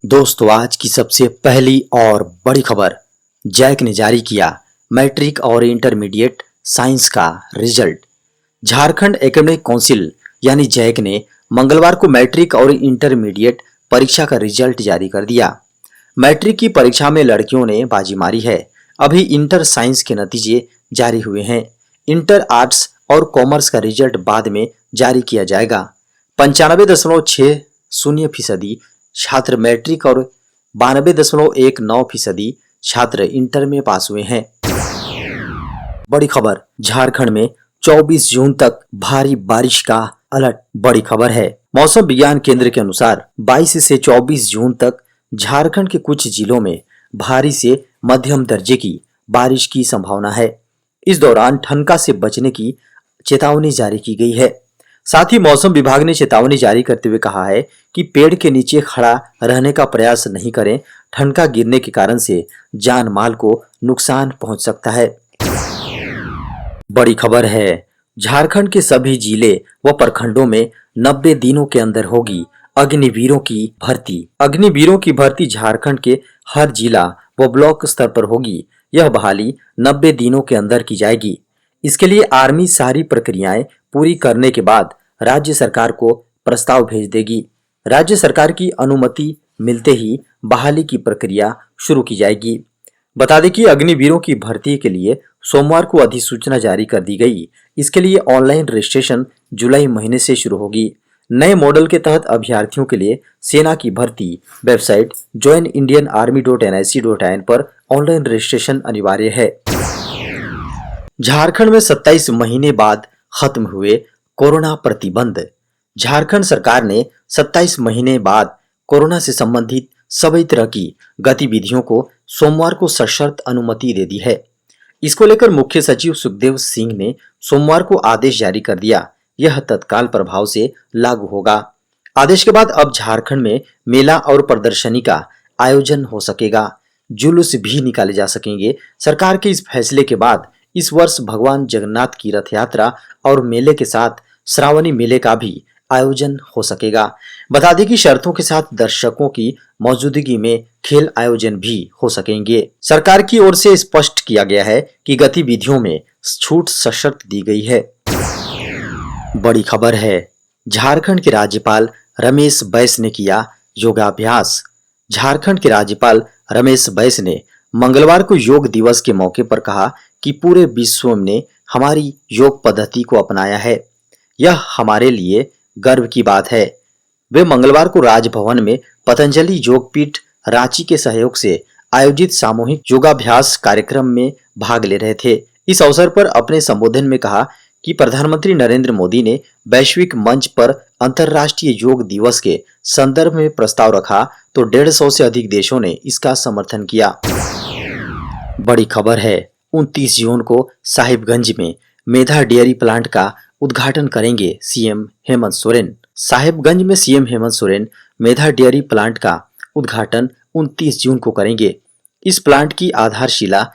दोस्तों, आज की सबसे पहली और बड़ी खबर। जैक ने जारी किया मैट्रिक और इंटरमीडिएट साइंस का रिजल्ट। झारखंड एकेडमिक काउंसिल यानी जैक ने मंगलवार को मैट्रिक और इंटरमीडिएट परीक्षा का रिजल्ट जारी कर दिया। मैट्रिक की परीक्षा में लड़कियों ने बाजी मारी है। अभी इंटर साइंस के नतीजे जारी हुए हैं। इंटर आर्ट्स और कॉमर्स का रिजल्ट बाद में जारी किया जाएगा। 95.60% छात्र मैट्रिक और 92.19% छात्र इंटर में पास हुए हैं। बड़ी खबर, झारखंड में 24 जून तक भारी बारिश का अलर्ट। बड़ी खबर है, मौसम विज्ञान केंद्र के अनुसार 22 से 24 जून तक झारखंड के कुछ जिलों में भारी से मध्यम दर्जे की बारिश की संभावना है। इस दौरान ठनका से बचने की चेतावनी जारी की गई है। साथ ही मौसम विभाग ने चेतावनी जारी करते हुए कहा है कि पेड़ के नीचे खड़ा रहने का प्रयास नहीं करें। ठनका गिरने के कारण से जान माल को नुकसान पहुंच सकता है। बड़ी खबर है, झारखंड के सभी जिले व प्रखंडों में 90 दिनों के अंदर होगी अग्निवीरों की भर्ती। अग्निवीरों की भर्ती झारखंड के हर जिला व ब्लॉक स्तर पर होगी। यह बहाली 90 दिनों के अंदर की जाएगी। इसके लिए आर्मी सारी प्रक्रियाएं पूरी करने के बाद राज्य सरकार को प्रस्ताव भेज देगी। राज्य सरकार की अनुमति मिलते ही बहाली की प्रक्रिया शुरू की जाएगी। बता दें कि अग्निवीरों की भर्ती के लिए सोमवार को अधिसूचना जारी कर दी गई। इसके लिए ऑनलाइन रजिस्ट्रेशन जुलाई महीने से शुरू होगी। नए मॉडल के तहत अभ्यर्थियों के लिए सेना की भर्ती वेबसाइट joinindianarmy.nic.in पर ऑनलाइन रजिस्ट्रेशन अनिवार्य है। झारखंड में 27 महीने बाद खत्म हुए कोरोना प्रतिबंध। झारखंड सरकार ने 27 महीने बाद कोरोना से संबंधित सभी तरह की गतिविधियों को सोमवार को सशर्त अनुमति दे दी है। इसको लेकर मुख्य सचिव सुखदेव सिंह ने सोमवार को आदेश जारी कर दिया। यह तत्काल प्रभाव से लागू होगा। आदेश के बाद अब झारखंड में मेला और प्रदर्शनी का आयोजन हो सकेगा। जुलूस भी निकाले जा सकेंगे। सरकार के इस फैसले के बाद इस वर्ष भगवान जगन्नाथ की रथ यात्रा और मेले के साथ श्रावणी मेले का भी आयोजन हो सकेगा। बता दें कि शर्तों के साथ दर्शकों की मौजूदगी में खेल आयोजन भी हो सकेंगे। सरकार की ओर से स्पष्ट किया गया है कि गतिविधियों में छूट सशर्त दी गई है। बड़ी खबर है, झारखंड के राज्यपाल रमेश बैस ने किया योगाभ्यास। झारखंड के राज्यपाल रमेश बैस ने मंगलवार को योग दिवस के मौके पर कहा कि पूरे विश्व ने हमारी योग पद्धति को अपनाया है। यह हमारे लिए गर्व की बात है। वे मंगलवार को राजभवन में पतंजलि योगपीठ रांची के सहयोग से आयोजित सामूहिक योगाभ्यास कार्यक्रम में भाग ले रहे थे। इस अवसर पर अपने संबोधन में कहा कि प्रधानमंत्री नरेंद्र मोदी ने वैश्विक मंच पर अंतर्राष्ट्रीय योग दिवस के संदर्भ में प्रस्ताव रखा तो 150 से अधिक देशों ने इसका समर्थन किया। बड़ी खबर है, 29 जून को साहिबगंज में मेधा डेयरी प्लांट का उद्घाटन करेंगे सीएम हेमंत सोरेन। साहिबगंज में सीएम हेमंत सोरेन मेधा डेयरी प्लांट का उद्घाटन 29 जून को करेंगे। इस प्लांट की आधारशिला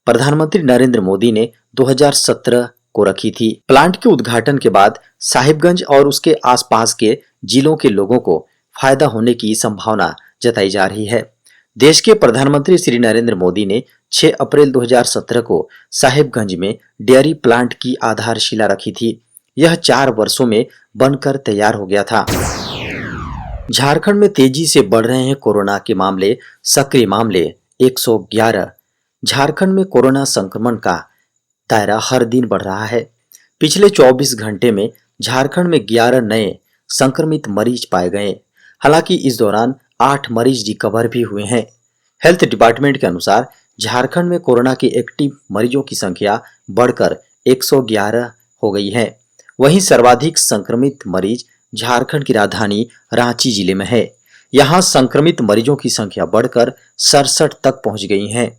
प्रधानमंत्री नरेंद्र मोदी ने 2017 को रखी थी। प्लांट के उद्घाटन के बाद साहिबगंज और उसके आसपास के जिलों के लोगों को फायदा होने की संभावना जताई जा रही है। देश के प्रधानमंत्री श्री नरेंद्र मोदी ने 6 अप्रैल 2017 को साहिबगंज में डेयरी प्लांट की आधारशिला रखी थी। यह 4 वर्षों में बनकर तैयार हो गया था। झारखंड में तेजी से बढ़ रहे हैं कोरोना के मामले। सक्रिय मामले 111। झारखंड में कोरोना संक्रमण का दायरा हर दिन बढ़ रहा है। पिछले 24 घंटे में झारखंड में 11 नए संक्रमित मरीज पाए गए। हालांकि इस दौरान 8 मरीज रिकवर भी हुए हैं। हेल्थ डिपार्टमेंट के अनुसार झारखंड में कोरोना के एक्टिव मरीजों की संख्या बढ़कर 111 हो गई है। वहीं सर्वाधिक संक्रमित मरीज झारखंड की राजधानी रांची जिले में है। यहां संक्रमित मरीजों की संख्या बढ़कर 67 तक पहुंच गई है।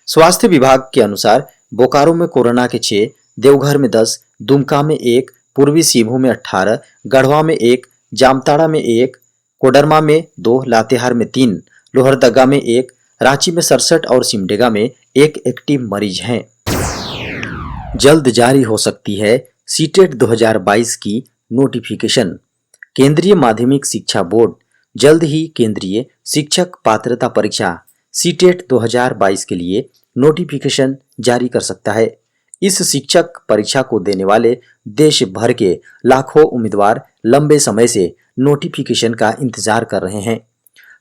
स्वास्थ्य विभाग के अनुसार बोकारो में कोरोना के 6, देवघर में 10, दुमका में 1, पूर्वी सिंहभूम में 18, गढ़वा में 1, जामताड़ा में 1, कोडरमा में 2, लातेहार में 3, लोहरदगा में 1, रांची में 67 और सिमडेगा में 1 एक्टिव मरीज हैं। जल्द जारी हो सकती है सीटेट 2022 की नोटिफिकेशन। केंद्रीय माध्यमिक शिक्षा बोर्ड जल्द ही केंद्रीय शिक्षक पात्रता परीक्षा सीटेट 2022 के लिए नोटिफिकेशन जारी कर सकता है। इस शिक्षक परीक्षा को देने वाले देश भर के लाखों उम्मीदवार लंबे समय से नोटिफिकेशन का इंतजार कर रहे हैं।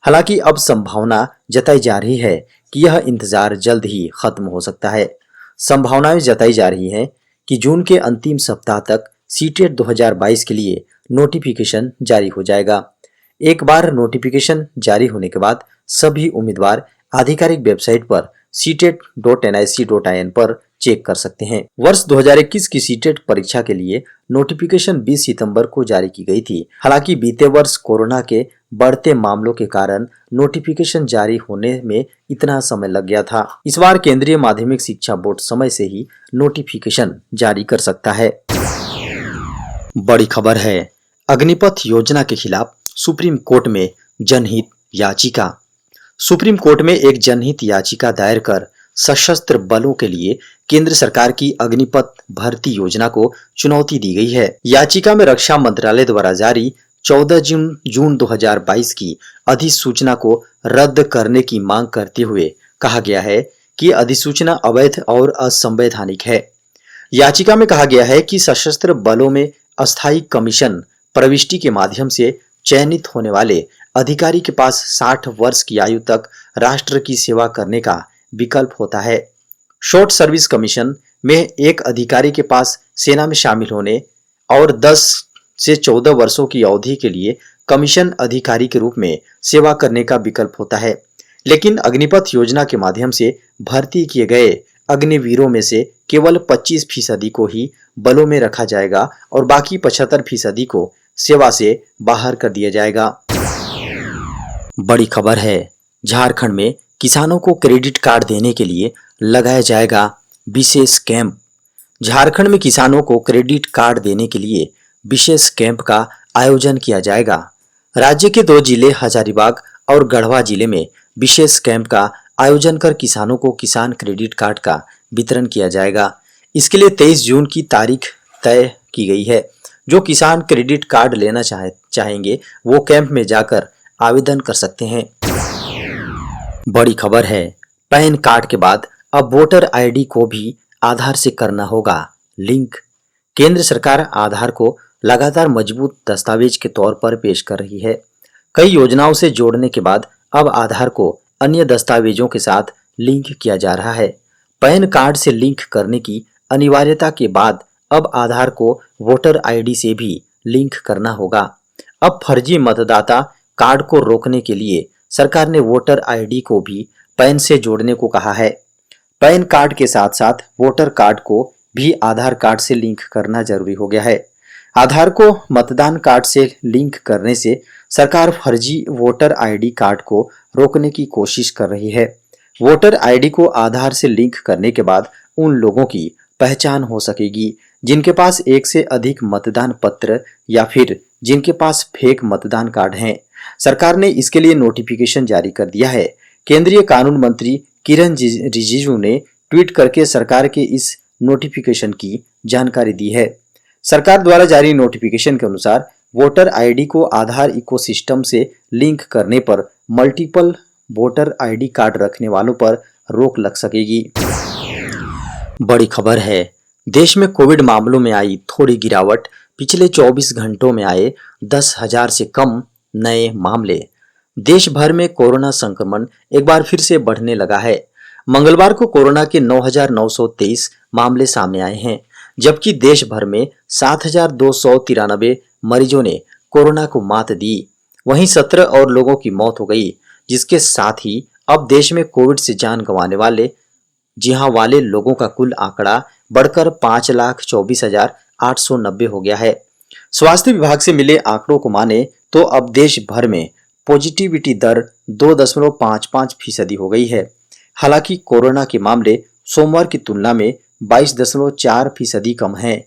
हालांकि अब संभावना जताई जा रही है कि यह इंतजार जल्द ही खत्म हो सकता है। संभावनाएं जताई जा रही हैं कि जून के अंतिम सप्ताह तक सीटेट 2022 के लिए नोटिफिकेशन जारी हो जाएगा। एक बार नोटिफिकेशन जारी होने के बाद सभी उम्मीदवार आधिकारिक वेबसाइट पर ctet.nic.in पर चेक कर सकते हैं। वर्ष 2021 की सीटेट परीक्षा के लिए नोटिफिकेशन 20 सितंबर को जारी की गई थी। हालांकि बीते वर्ष कोरोना के बढ़ते मामलों के कारण नोटिफिकेशन जारी होने में इतना समय लग गया था। इस बार केंद्रीय माध्यमिक शिक्षा बोर्ड समय से ही नोटिफिकेशन जारी कर सकता है। बड़ी खबर है, अग्निपथ योजना के खिलाफ सुप्रीम कोर्ट में जनहित याचिका। सुप्रीम कोर्ट में एक जनहित याचिका दायर कर सशस्त्र बलों के लिए केंद्र सरकार की अग्निपथ भर्ती योजना को चुनौती दी गई है। याचिका में रक्षा मंत्रालय द्वारा जारी 14 जून 2022 की अधिसूचना को रद्द करने की मांग करते हुए कहा गया है कि अधिसूचना अवैध और असंवैधानिक है। याचिका में कहा गया है कि सशस्त्र बलों में अस्थायी कमीशन प्रविष्टि के माध्यम से चयनित होने वाले अधिकारी के पास 60 वर्ष की आयु तक राष्ट्र की सेवा करने का विकल्प होता है। शॉर्ट सर्विस कमीशन में एक अधिकारी के पास सेना में शामिल होने और 10 से 14 वर्षों की अवधि के लिए कमीशन अधिकारी के रूप में सेवा करने का विकल्प होता है। लेकिन अग्निपथ योजना के माध्यम से भर्ती किए गए अग्निवीरों में से केवल 25% को ही बलों में रखा जाएगा और बाकी 75% को सेवा से बाहर कर दिया जाएगा। बड़ी खबर है, झारखंड में किसानों को क्रेडिट कार्ड देने के लिए लगाया जाएगा विशेष कैंप। झारखंड में किसानों को क्रेडिट कार्ड देने के लिए विशेष कैंप का आयोजन किया जाएगा। राज्य के 2 जिले हजारीबाग और गढ़वा जिले में विशेष कैंप का आयोजन कर किसानों को किसान क्रेडिट कार्ड का वितरण किया जाएगा। इसके लिए 23 जून की तारीख तय की गई है। जो किसान क्रेडिट कार्ड लेना चाहेंगे वो कैंप में जाकर आवेदन कर सकते हैं। बड़ी खबर है, पैन कार्ड के बाद अब वोटर आईडी को भी आधार से करना होगा लिंक। केंद्र सरकार आधार को लगातार मजबूत दस्तावेज के तौर पर पेश कर रही है। कई योजनाओं से जोड़ने के बाद अब आधार को अन्य दस्तावेजों के साथ लिंक किया जा रहा है। पैन कार्ड से लिंक करने की अनिवार्यता के बाद अब आधार को वोटर आईडी से भी लिंक करना होगा। अब फर्जी मतदाता कार्ड को रोकने के लिए सरकार ने वोटर आईडी को भी पैन से जोड़ने को कहा है। पैन कार्ड के साथ साथ वोटर कार्ड को भी आधार कार्ड से लिंक करना जरूरी हो गया है। आधार को मतदान कार्ड से लिंक करने से सरकार फर्जी वोटर आईडी कार्ड को रोकने की कोशिश कर रही है। वोटर आईडी को आधार से लिंक करने के बाद उन लोगों की पहचान हो सकेगी जिनके पास एक से अधिक मतदान पत्र या फिर जिनके पास फेक मतदान कार्ड हैं। सरकार ने इसके लिए नोटिफिकेशन जारी कर दिया है। केंद्रीय कानून मंत्री किरण रिजिजू ने ट्वीट करके सरकार के इस नोटिफिकेशन की जानकारी दी है। सरकार द्वारा जारी नोटिफिकेशन के अनुसार वोटर आईडी को आधार इकोसिस्टम से लिंक करने पर मल्टीपल वोटर आईडी कार्ड रखने वालों पर रोक लग सकेगी। बड़ी खबर है, देश में कोविड मामलों में आई थोड़ी गिरावट। पिछले 24 घंटों में आए 10,000 से कम नए मामले। देश भर में कोरोना संक्रमण एक बार फिर से बढ़ने लगा है। मंगलवार को कोरोना के 9,923 मामले सामने आए हैं, जबकि देश भर में 7,293 मरीजों ने कोरोना को मात दी। वहीं 17 और लोगों की मौत हो गई, जिसके साथ ही अब देश में कोविड से जान गंवाने वाले लोगों का कुल आंकड़ा बढ़कर 5,24,890 हो गया है। स्वास्थ्य विभाग से मिले आंकड़ों को माने तो अब देश भर में पॉजिटिविटी दर 2.55% हो गई है। हालांकि कोरोना के मामले सोमवार की तुलना में 22.4% कम हैं।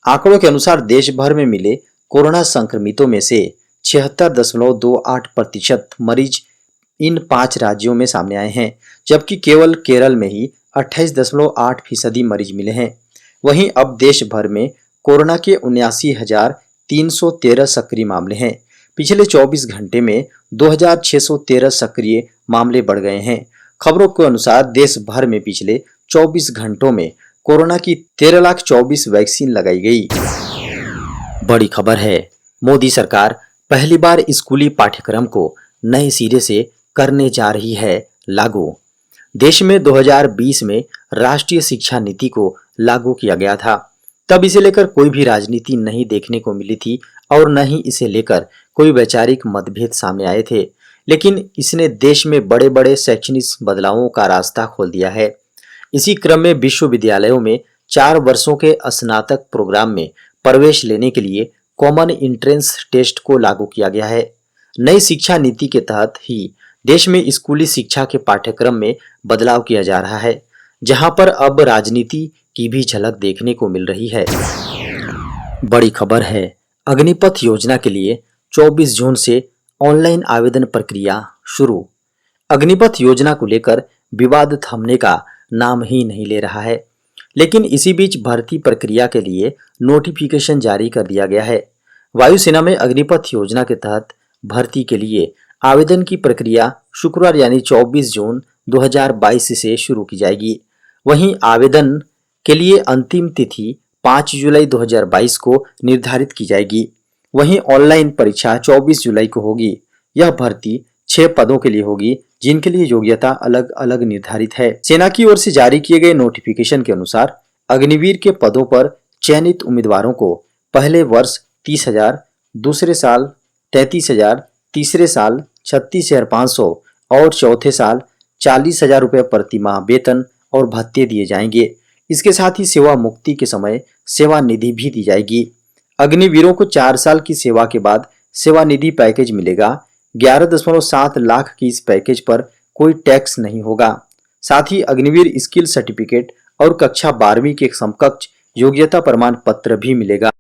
आंकड़ों के अनुसार देश भर में मिले कोरोना संक्रमितों में से 76.28% मरीज इन 5 राज्यों में सामने आए हैं, जबकि केवल केरल में ही 28.8% मरीज मिले हैं। वहीं अब देश भर में कोरोना के 79,313 सक्रिय मामले हैं। पिछले 24 घंटे में 2613 सक्रिय मामले बढ़ गए हैं। खबरों के अनुसार देश भर में पिछले 24 घंटों में कोरोना की 13,24,000 वैक्सीन लगाई गई। बड़ी खबर है, मोदी सरकार पहली बार स्कूली पाठ्यक्रम को नए सिरे से करने जा रही है लागू। देश में 2020 में राष्ट्रीय शिक्षा नीति को लागू किया गया था। तब इसे लेकर कोई भी राजनीति नहीं देखने को मिली थी और न ही इसे लेकर कोई वैचारिक मतभेद सामने आए थे। लेकिन इसने देश में बड़े बड़े शैक्षणिक बदलावों का रास्ता खोल दिया है। इसी क्रम में विश्वविद्यालयों में 4 वर्षों के स्नातक प्रोग्राम में प्रवेश लेने के लिए कॉमन एंट्रेंस टेस्ट को लागू किया गया है। नई शिक्षा नीति के तहत ही देश में स्कूली शिक्षा के पाठ्यक्रम में बदलाव किया जा रहा है, जहां पर अब राजनीति की भी झलक देखने को मिल रही है। बड़ी खबर है, अग्निपथ योजना के लिए 24 जून से ऑनलाइन आवेदन प्रक्रिया शुरू। अग्निपथ योजना को लेकर विवाद थमने का नाम ही नहीं ले रहा है, लेकिन इसी बीच भर्ती प्रक्रिया के लिए नोटिफिकेशन जारी कर दिया गया है। वायुसेना में अग्निपथ योजना के तहत भर्ती के लिए आवेदन की प्रक्रिया शुक्रवार यानी 24 जून 2022 से शुरू की जाएगी। वहीं आवेदन के लिए अंतिम तिथि 5 जुलाई 2022 को निर्धारित की जाएगी। वहीं ऑनलाइन परीक्षा 24 जुलाई को होगी। यह भर्ती 6 पदों के लिए होगी, जिनके लिए योग्यता अलग अलग निर्धारित है। सेना की ओर से जारी किए गए नोटिफिकेशन के अनुसार अग्निवीर के पदों पर चयनित उम्मीदवारों को पहले वर्ष 30,000, दूसरे साल 33,000, तीसरे साल 36,500 और चौथे साल 40,000 रुपये प्रति माह वेतन और भत्ते दिए जाएंगे। इसके साथ ही सेवा मुक्ति के समय सेवा निधि भी दी जाएगी। अग्निवीरों को 4 साल की सेवा के बाद सेवा निधि पैकेज मिलेगा। 11.7 लाख की इस पैकेज पर कोई टैक्स नहीं होगा। साथ ही अग्निवीर स्किल सर्टिफिकेट और कक्षा 12वीं के समकक्ष योग्यता प्रमाण पत्र भी मिलेगा।